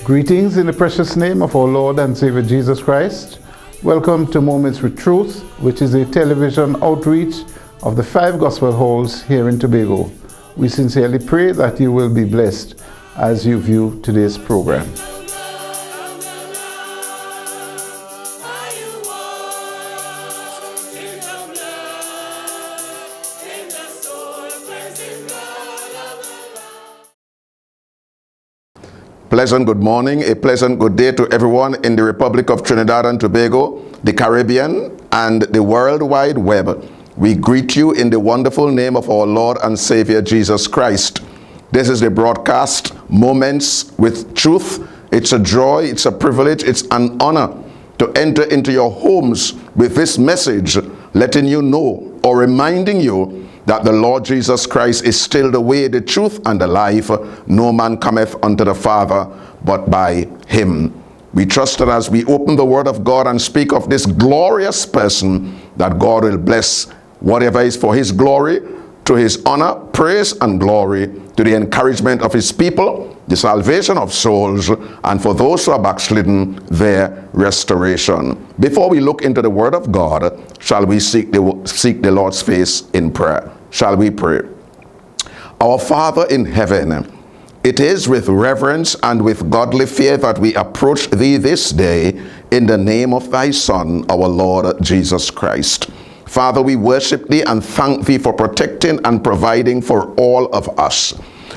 Greetings in the precious name of our Lord and Savior Jesus Christ. Welcome to Moments with Truth, which is a television outreach of the 5 gospel halls here in Tobago. We sincerely pray that you will be blessed as you view today's program. Pleasant good morning, a pleasant good day to everyone in the Republic of Trinidad and Tobago, the Caribbean, and the World Wide Web. We greet you in the wonderful name of our Lord and Savior Jesus Christ. This is the broadcast, Moments with Truth. It's a joy, it's a privilege, it's an honor to enter into your homes with this message, letting you know or reminding you that the Lord Jesus Christ is still the way, the truth, and the life. No man cometh unto the Father but by him. We trust that as we open the Word of God and speak of this glorious person, that God will bless whatever is for his glory, to his honor, praise, and glory, to the encouragement of his people, the salvation of souls, and for those who are backslidden, their restoration. Before we look into the Word of God, shall we seek the Lord's face in prayer? Shall we pray? Our Father in heaven, it is with reverence and with godly fear that we approach thee this day in the name of thy Son, our Lord Jesus Christ. Father, we worship thee and thank thee for protecting and providing for all of us.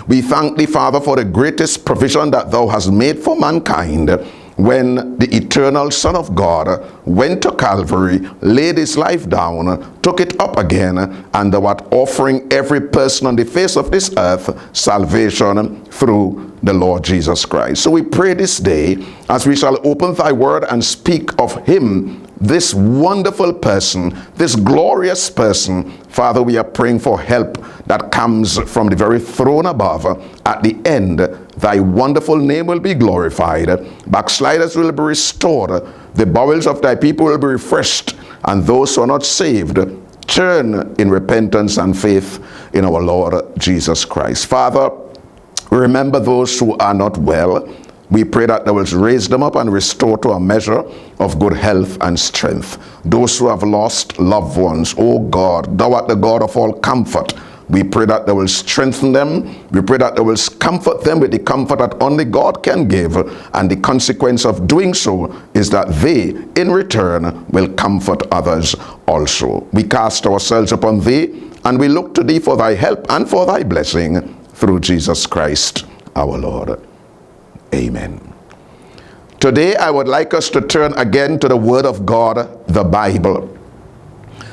We thank thee, Father, for the greatest provision that thou hast made for mankind when the eternal Son of God went to Calvary, laid his life down, took it up again, and thou art offering every person on the face of this earth salvation through the Lord Jesus Christ. So we pray this day, as we shall open thy word and speak of him, this wonderful person, this glorious person, Father, we are praying for help that comes from the very throne above. At the end, thy wonderful name will be glorified. Backsliders will be restored. The bowels of thy people will be refreshed. And those who are not saved, turn in repentance and faith in our Lord Jesus Christ. Father, remember those who are not well. We pray that thou wilt raise them up and restore to a measure of good health and strength. Those who have lost loved ones, O God, thou art the God of all comfort. We pray that thou wilt strengthen them. We pray that thou wilt comfort them with the comfort that only God can give. And the consequence of doing so is that they, in return, will comfort others also. We cast ourselves upon thee, and we look to thee for thy help and for thy blessing through Jesus Christ our Lord. Amen. Today I would like us to turn again to the Word of God, the Bible.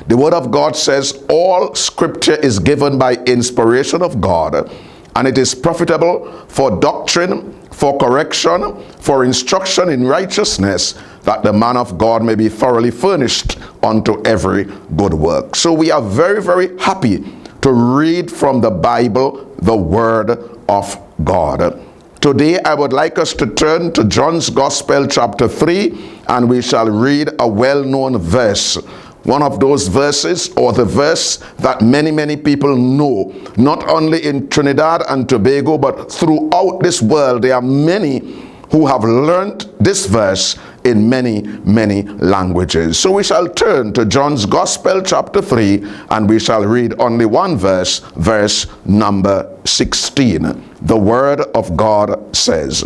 The Word of God says all Scripture is given by inspiration of God, and it is profitable for doctrine, for correction, for instruction in righteousness, that the man of God may be thoroughly furnished unto every good work. So we are very, very happy to read from the Bible, the Word of God. Today I would like us to turn to John's Gospel chapter 3, and we shall read a well-known verse. One of those verses, or the verse that many people know, not only in Trinidad and Tobago, but throughout this world. There are many who have learned this verse in many languages. So we shall turn to John's Gospel chapter 3, and we shall read only one verse, verse number 16. The Word of God says,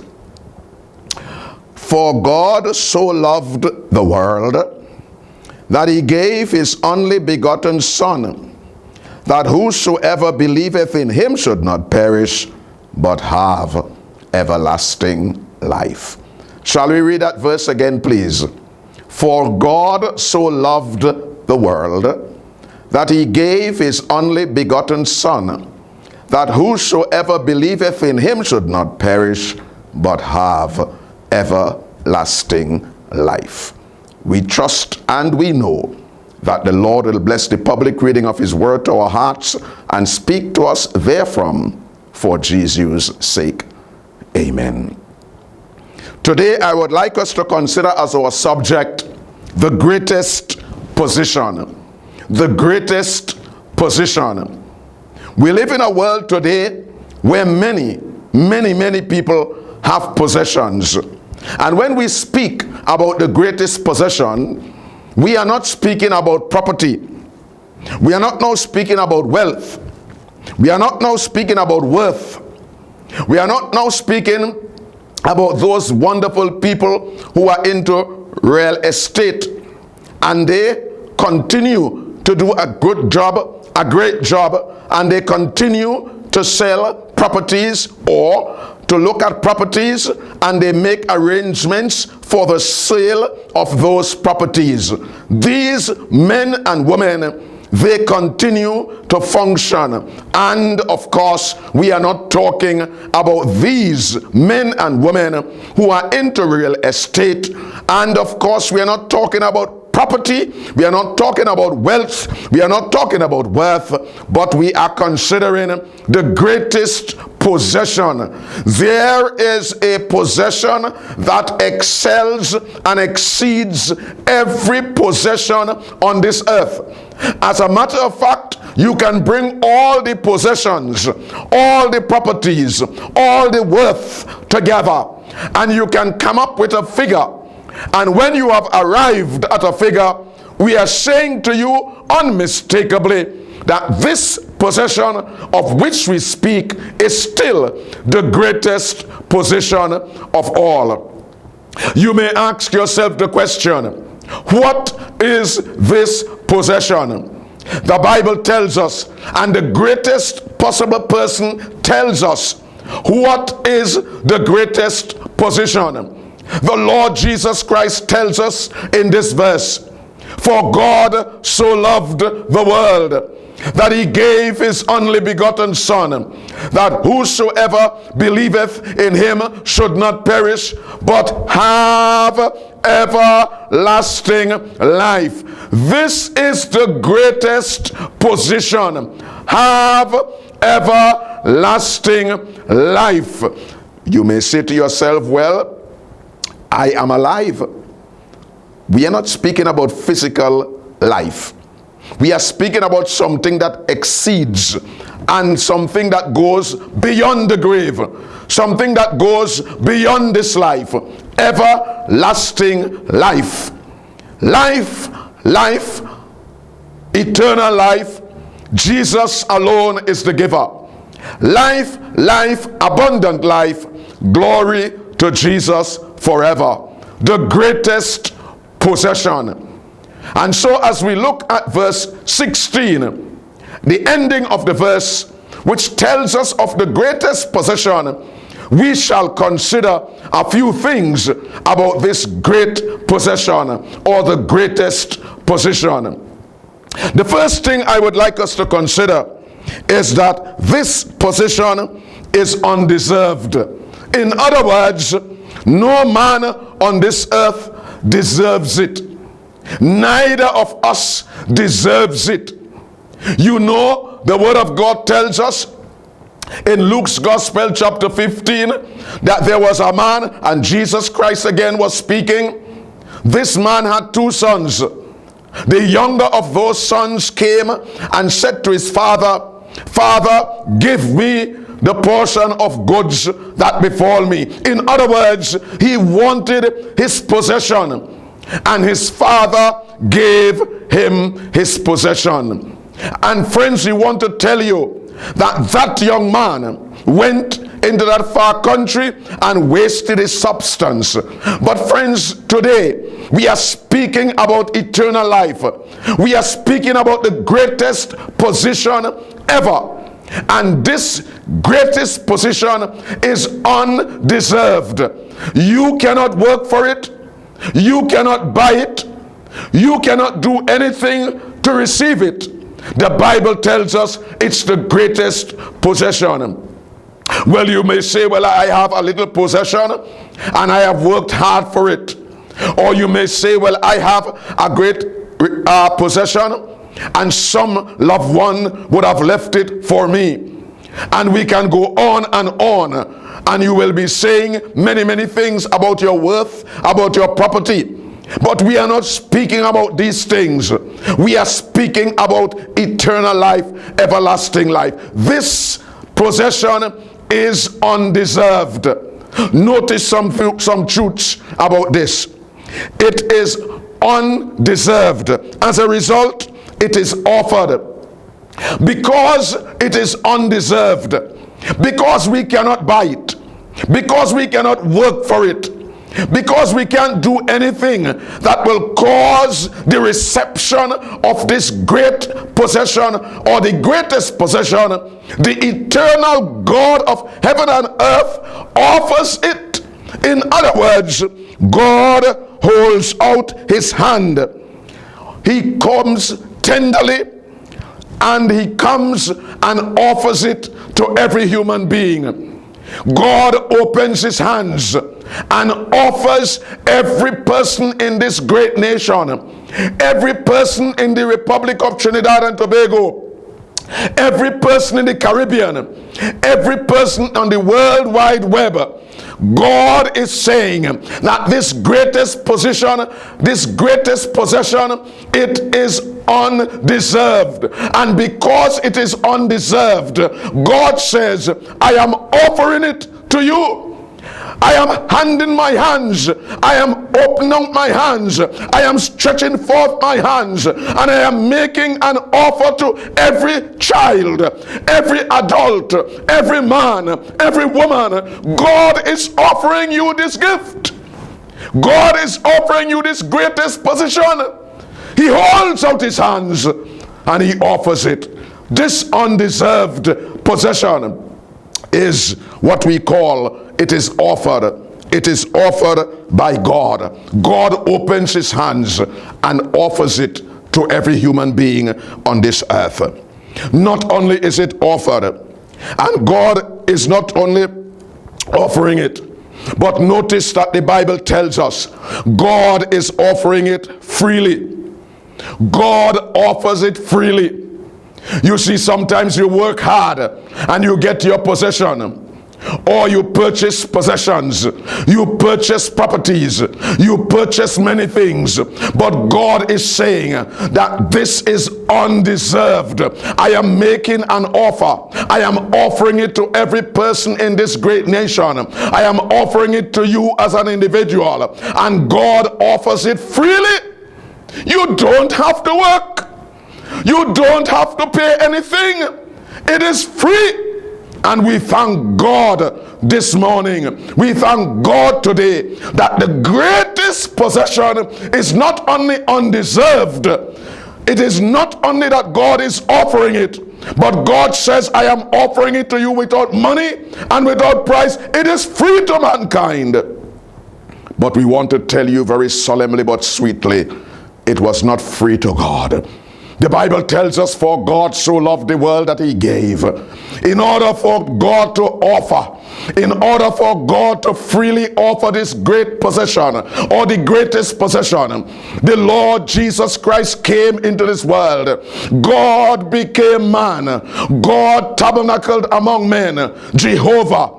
"For God so loved the world, that he gave his only begotten Son, that whosoever believeth in him should not perish, but have everlasting life." Shall we read that verse again, please? "For God so loved the world, that he gave his only begotten Son, that whosoever believeth in him should not perish, but have everlasting life." We trust and we know that the Lord will bless the public reading of his word to our hearts and speak to us therefrom for Jesus' sake. Amen. Today I would like us to consider as our subject the greatest position. The greatest position. We live in a world today where many people have possessions. And when we speak about the greatest possession, we are not speaking about property. We are not now speaking about wealth. We are not now speaking about worth. We are not now speaking about those wonderful people who are into real estate and they continue to do a good job, a great job, and they continue to sell properties or to look at properties and they make arrangements for the sale of those properties. These men and women, they continue to function. And of course, we are not talking about these men and women who are into real estate. And of course, we are not talking about property. We are not talking about wealth. We are not talking about worth. But we are considering the greatest possession. There is a possession that excels and exceeds every possession on this earth. As a matter of fact, you can bring all the possessions, all the properties, all the worth together, and you can come up with a figure. And when you have arrived at a figure, we are saying to you unmistakably that this possession of which we speak is still the greatest possession of all. You may ask yourself the question, what is this possession? The Bible tells us, and the greatest possible person tells us, what is the greatest possession? The Lord Jesus Christ tells us in this verse, for God so loved the world that he gave his only begotten Son, that whosoever believeth in him should not perish, but have everlasting life. This is the greatest position. Have everlasting life. You may say to yourself, well, I am alive. We are not speaking about physical life. We are speaking about something that exceeds and something that goes beyond the grave, something that goes beyond this life. Everlasting life. Life, eternal life. Jesus alone is the giver. Life, abundant life. Glory to Jesus forever. The greatest possession. And so as we look at verse 16, the ending of the verse, which tells us of the greatest possession, we shall consider a few things about this great possession or the greatest possession. The first thing I would like us to consider is that this possession is undeserved. In other words, no man on this earth deserves it. Neither of us deserves it. You know, the word of God tells us in Luke's Gospel chapter 15 that there was a man, and Jesus Christ again was speaking. This man had two sons. The younger of those sons came and said to his father, Father, give me the portion of goods that befall me. In other words, he wanted his possession, and his father gave him his possession. And friends, we want to tell you that that young man went into that far country and wasted his substance. But friends, today we are speaking about eternal life. We are speaking about the greatest position ever. And this greatest position is undeserved. You cannot work for it. You cannot buy it. You cannot do anything to receive it. The Bible tells us it's the greatest possession. Well, you may say, well, I have a little possession and I have worked hard for it. Or you may say, well, I have a great possession and some loved one would have left it for me. And we can go on, and you will be saying many things about your worth, about your property. But we are not speaking about these things. We are speaking about eternal life, everlasting life. This possession is undeserved. Notice some truths about this. It is undeserved. As a result, it is offered. Because it is undeserved, because we cannot buy it, because we cannot work for it, because we can't do anything that will cause the reception of this great possession, or the greatest possession, the eternal God of heaven and earth offers it. In other words, God holds out his hand. He comes tenderly, and he comes and offers it to every human being. God opens his hands and offers every person in this great nation, every person in the Republic of Trinidad and Tobago, every person in the Caribbean, every person on the World Wide Web. God is saying that this greatest possession, it is undeserved. And because it is undeserved, God says, I am offering it to you. I am handing my hands. I am opening up my hands. I am stretching forth my hands. And I am making an offer to every child, every adult, every man, every woman. God is offering you this gift. God is offering you this greatest position. He holds out his hands and he offers it. This undeserved possession is what we call, it is offered. It is offered by God. God opens his hands and offers it to every human being on this earth. Not only is it offered, and God is not only offering it, but notice that the Bible tells us God is offering it freely. God offers it freely. You see, sometimes you work hard and you get your possession, or you purchase possessions, you purchase properties, you purchase many things, but God is saying that this is undeserved. I am making an offer. I am offering it to every person in this great nation. I am offering it to you as an individual, and God offers it freely. You don't have to work. You don't have to pay anything. It is free. And we thank God this morning. We thank God today that the greatest possession is not only undeserved. It is not only that God is offering it, but God says, I am offering it to you without money and without price. It is free to mankind. But we want to tell you very solemnly but sweetly, it was not free to God. The Bible tells us, for God so loved the world that he gave. In order for God to offer, in order for God to freely offer this great possession, or the greatest possession, the Lord Jesus Christ came into this world. God became man. God tabernacled among men. Jehovah.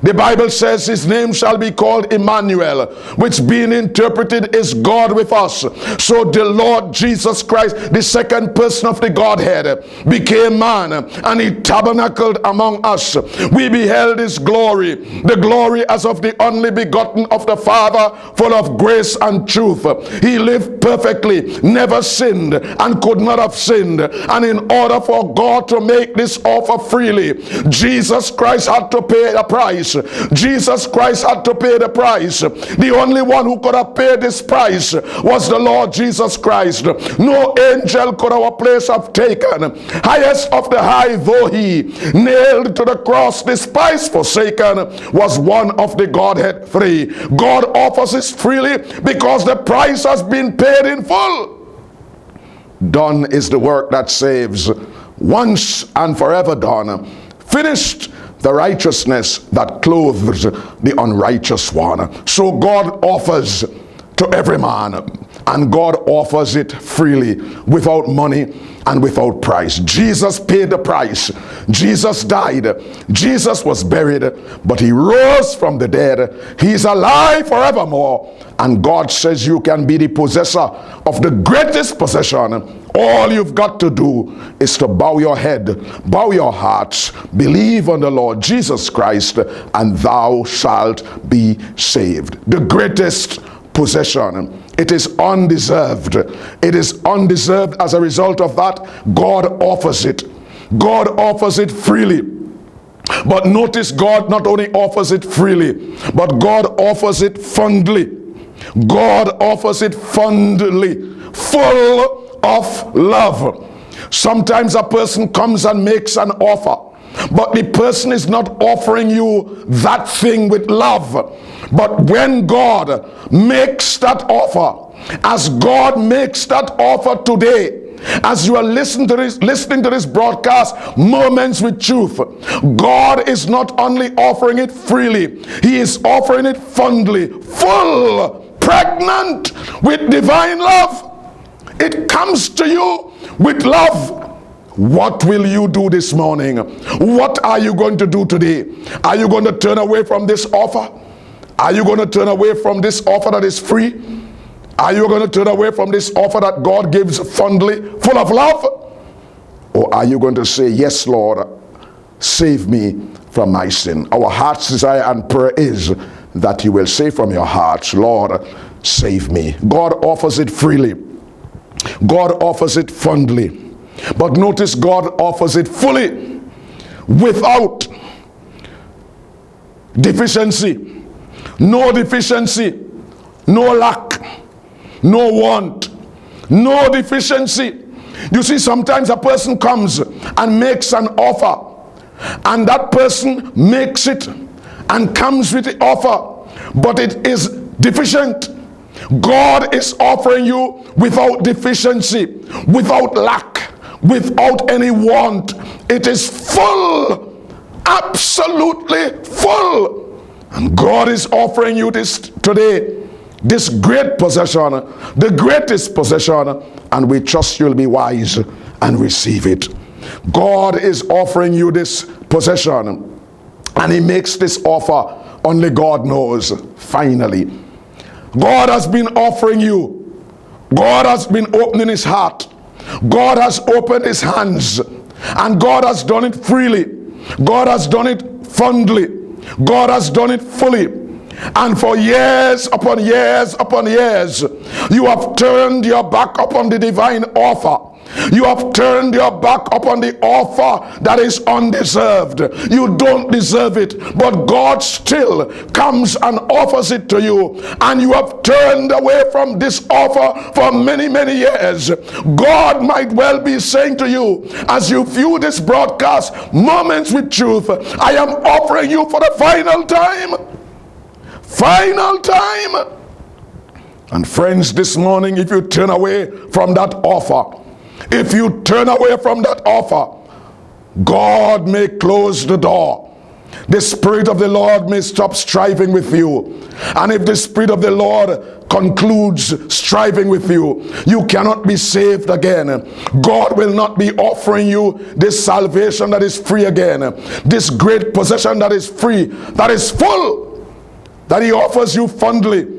The Bible says his name shall be called Emmanuel, which being interpreted is God with us. So the Lord Jesus Christ, the second person of the Godhead, became man and he tabernacled among us. We beheld his glory, the glory as of the only begotten of the Father, full of grace and truth. He lived perfectly, never sinned, and could not have sinned. And in order for God to make this offer freely, Jesus Christ had to pay a price. Jesus Christ had to pay the price. The only one who could have paid this price was the Lord Jesus Christ. No angel could our place have taken. Highest of the high though he, nailed to the cross, despised, forsaken, was one of the Godhead three. God offers it freely because the price has been paid in full. Done is the work that saves, once and forever done. Finished the righteousness that clothes the unrighteous one. So God offers to every man, and God offers it freely, without money and without price. Jesus paid the price. Jesus died. Jesus was buried, but he rose from the dead. He is alive forevermore. And God says you can be the possessor of the greatest possession All you've got to do is to bow your head, bow your hearts, believe on the Lord Jesus Christ, and thou shalt be saved. The greatest possession. It is undeserved. It is undeserved. As a result of that, God offers it. God offers it freely. But notice, God not only offers it freely, but God offers it fondly. God offers it fondly, full of love. Sometimes a person comes and makes an offer, but the person is not offering you that thing with love. But when God makes that offer, as God makes that offer today, as you are listening to this broadcast, Moments with Truth, God is not only offering it freely, He is offering it fondly, full, pregnant with divine love. It comes to you with love. What will you do this morning? What are you going to do today? Are you going to turn away from this offer? Are you going to turn away from this offer that is free? Are you going to turn away from this offer that God gives fondly, full of love? Or are you going to say, yes, Lord, save me from my sin? Our heart's desire and prayer is that you will say from your hearts, Lord, save me. God offers it freely. God offers it fondly. But notice, God offers it fully, without deficiency. No deficiency, no lack, no want, no deficiency. You see, sometimes a person comes and makes an offer, and that person makes it and comes with the offer, but it is deficient. God is offering you without deficiency, without lack, without any want. It is full, absolutely full. And God is offering you this today, this great possession, the greatest possession, and we trust you'll be wise and receive it. God is offering you this possession, and He makes this offer, only God knows, finally. God has been offering you. God has been opening His heart. God has opened His hands, and God has done it freely. God has done it fondly. God has done it fully. And for years upon years upon years, you have turned your back upon the divine offer. You have turned your back upon the offer that is undeserved. You don't deserve it, but God still comes and offers it to you. And you have turned away from this offer for many, many years. God might well be saying to you, as you view this broadcast, Moments with Truth, I am offering you for the final time. Final time. And friends, this morning, if you turn away from that offer, if you turn away from that offer, God may close the door. The Spirit of the Lord may stop striving with you. And if the Spirit of the Lord concludes striving with you, you cannot be saved again. God will not be offering you this salvation that is free again. This great possession that is free, that is full, that He offers you fondly.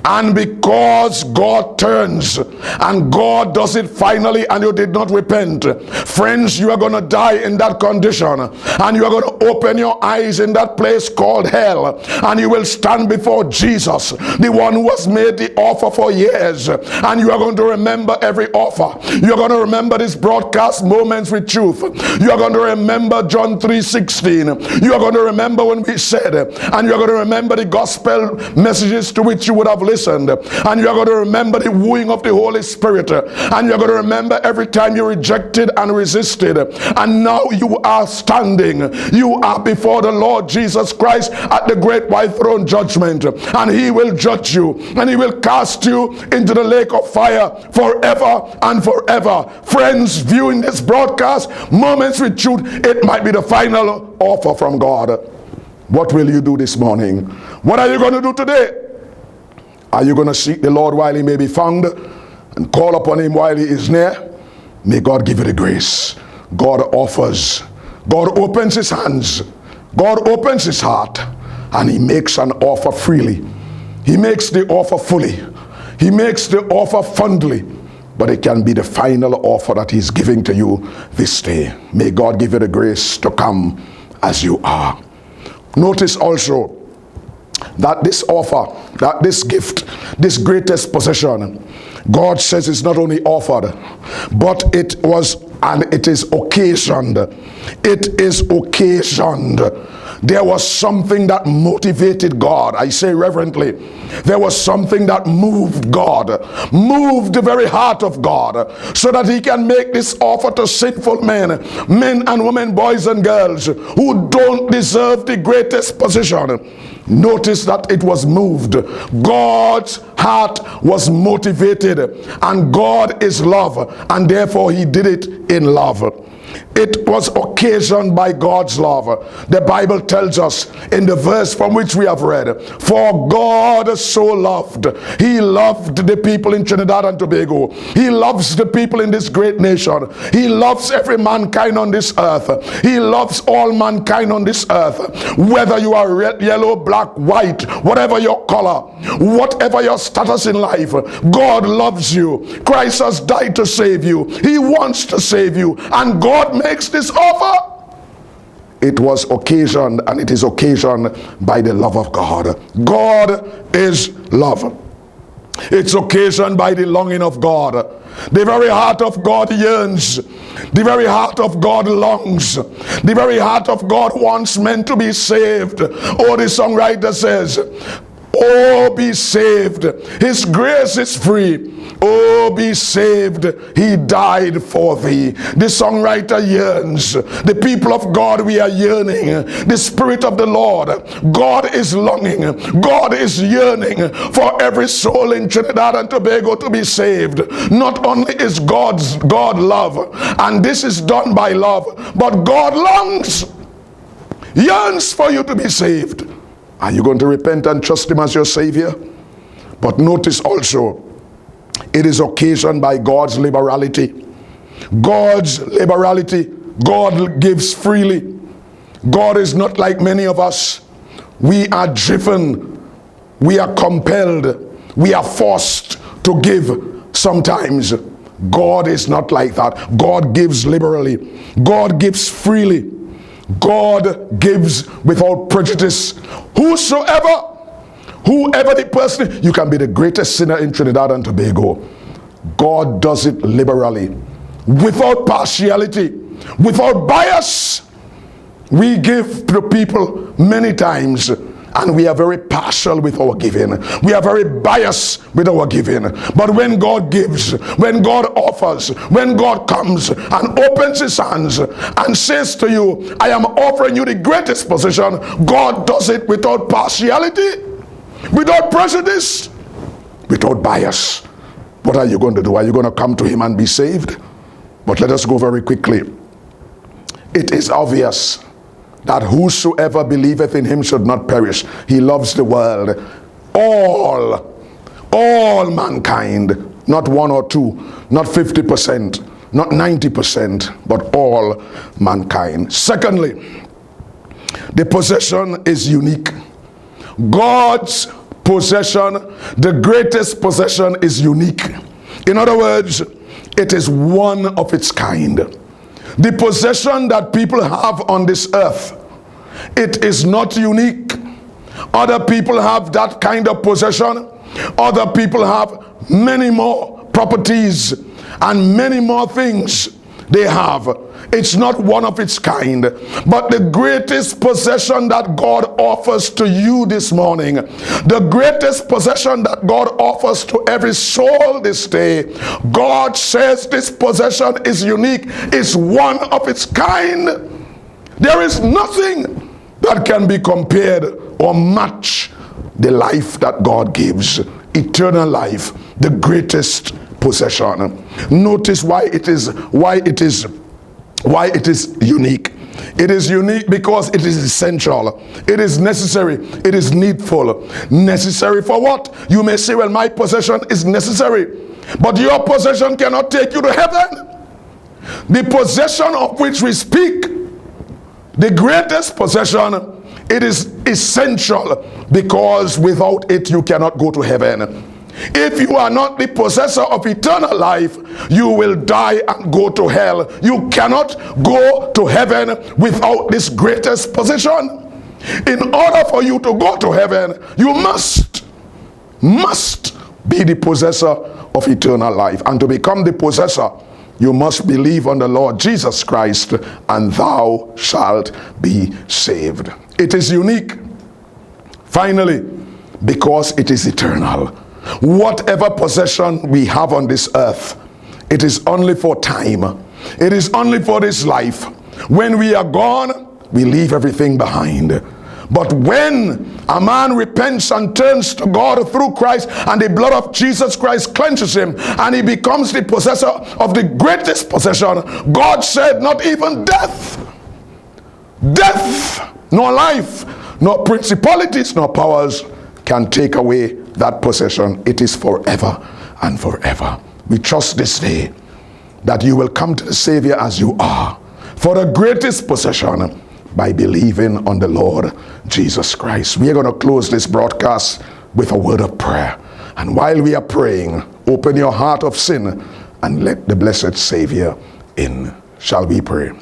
And because God turns and God does it finally and you did not repent, friends, you are going to die in that condition, and you are going to open your eyes in that place called hell, and you will stand before Jesus, the one who has made the offer for years, and you are going to remember every offer. You are going to remember this broadcast, Moments with Truth. You are going to remember John 3:16. You are going to remember when we said, and you are going to remember the gospel messages to which you would have listened. And you are going to remember the wooing of the Holy Spirit, and you are going to remember every time you rejected and resisted, and now you are standing, you are before the Lord Jesus Christ at the great white throne judgment, and He will judge you, and He will cast you into the lake of fire forever and forever. Friends, viewing this broadcast, Moments with Truth, it might be the final offer from God. What will you do this morning? What are you going to do today? Are you going to seek the Lord while He may be found, and call upon Him while He is near? May God give you the grace. God offers. God opens His hands. God opens His heart, and He makes an offer freely. He makes the offer fully. He makes the offer fondly. but it can be the final offer that he's giving to you this day. May God give you the grace to come as you are. Notice also that this offer, that this gift, this greatest possession, God says it's not only offered, but it was and it is occasioned. It is occasioned. There was something that motivated God. I say reverently, there was something that moved God, moved the very heart of God, so that he can make this offer to sinful men and women, boys and girls who don't deserve the greatest position. Notice that it was moved. God's heart was motivated, and God is love, and therefore he did it in love. It was occasioned by God's love. The Bible tells us in the verse from which we have read, for God so loved. He loved the people in Trinidad and Tobago. He loves the people in this great nation. He loves every mankind on this earth. He loves all mankind on this earth. Whether you are red, yellow, black, white, whatever your color, whatever your status in life, God loves you. Christ has died to save you. He wants to save you. And God makes this offer. It was occasioned, and it is occasioned by the love of God. God is love. It's occasioned by the longing of God. The very heart of God yearns. The very heart of God longs. The very heart of God wants men to be saved. Oh, the songwriter says, oh, be saved. His grace is free. Oh, be saved. He died for thee. The songwriter yearns. The people of God, we are yearning. The Spirit of the Lord, God is longing. God is yearning for every soul in Trinidad and Tobago to be saved. Not only is God love, and this is done by love, but God longs, yearns for you to be saved. Are you going to repent and trust him as your Savior? But notice also, it is occasioned by God's liberality. God's liberality. God gives freely. God is not like many of us. We are driven. We are compelled. We are forced to give sometimes. God is not like that. God gives liberally. God gives freely. God gives without prejudice. Whoever the person, you can be the greatest sinner in Trinidad and Tobago. God does it liberally, without partiality, without bias. We give to people many times, and we are very partial with our giving. We are very biased with our giving. But when God gives, when God offers, when God comes and opens his hands and says to you, I am offering you the greatest position, God does it without partiality, without prejudice, without bias. What are you going to do? Are you going to come to him and be saved? But let us go very quickly. It is obvious that whosoever believeth in him should not perish. He loves the world. All mankind, not one or two, not 50%, not 90%, but all mankind. Secondly, the possession is unique. God's possession, the greatest possession, is unique. In other words, it is one of its kind. The possession that people have on this earth, it is not unique. Other people have that kind of possession. Other people have many more properties and many more things they have. It's not one of its kind. But the greatest possession that God offers to you this morning, the greatest possession that God offers to every soul this day, God says this possession is unique. It's one of its kind. There is nothing that can be compared or match the life that God gives. Eternal life, the greatest possession. Notice why it is unique. It is unique because it is essential. It is necessary. It is needful. Necessary for what? You may say, well, my possession is necessary, but your possession cannot take you to heaven. The possession of which we speak, the greatest possession, it is essential, because without it you cannot go to heaven. If you are not the possessor of eternal life, you will die and go to hell. You cannot go to heaven without this greatest possession. In order for you to go to heaven, you must be the possessor of eternal life. And to become the possessor, you must believe on the Lord Jesus Christ, and thou shalt be saved. It is unique, finally, because it is eternal. Whatever possession we have on this earth, it is only for time. It is only for this life. When we are gone, we leave everything behind. But when a man repents and turns to God through Christ, and the blood of Jesus Christ cleanses him, and he becomes the possessor of the greatest possession, God said not even death, nor life, nor principalities, nor powers can take away that possession. It is forever and forever. We trust this day that you will come to the Savior as you are for the greatest possession, by believing on the Lord Jesus Christ. We are going to close this broadcast with a word of prayer. And while we are praying, open your heart of sin and let the blessed Savior in. Shall we pray?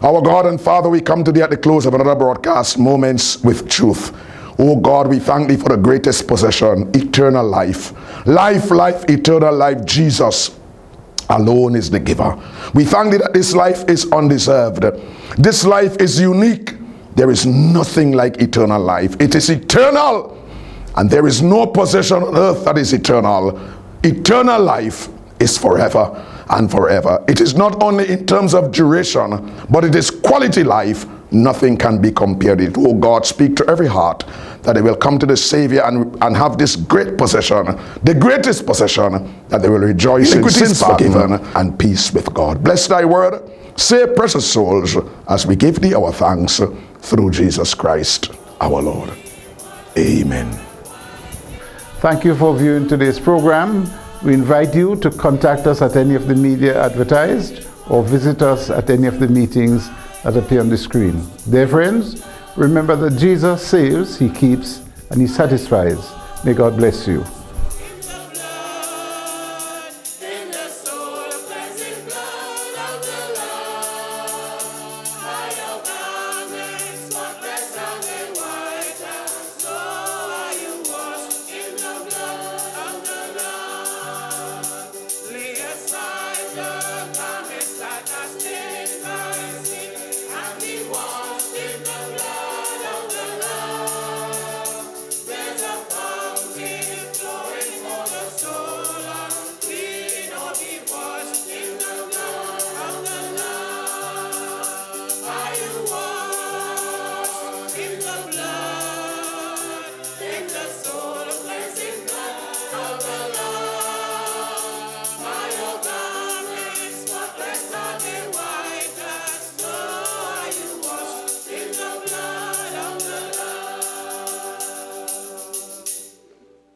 Our God and Father, we come to thee at the close of another broadcast, Moments with Truth. Oh God, we thank thee for the greatest possession, eternal life. Life, eternal life. Jesus alone is the giver. We thank thee that this life is undeserved. This life is unique. There is nothing like eternal life. It is eternal, and there is no possession on earth that is eternal. Eternal life is forever and forever. It is not only in terms of duration, but it is quality life. Nothing can be compared to it. Oh God, speak to every heart that they will come to the Savior and have this great possession, the greatest possession, that they will rejoice in sins forgiven and peace with God. Bless thy word. Save precious souls as we give thee our thanks through Jesus Christ our Lord. Amen. Thank you for viewing today's program. We invite you to contact us at any of the media advertised, or visit us at any of the meetings that appear on the screen. Dear friends, remember that Jesus saves, he keeps, and he satisfies. May God bless you.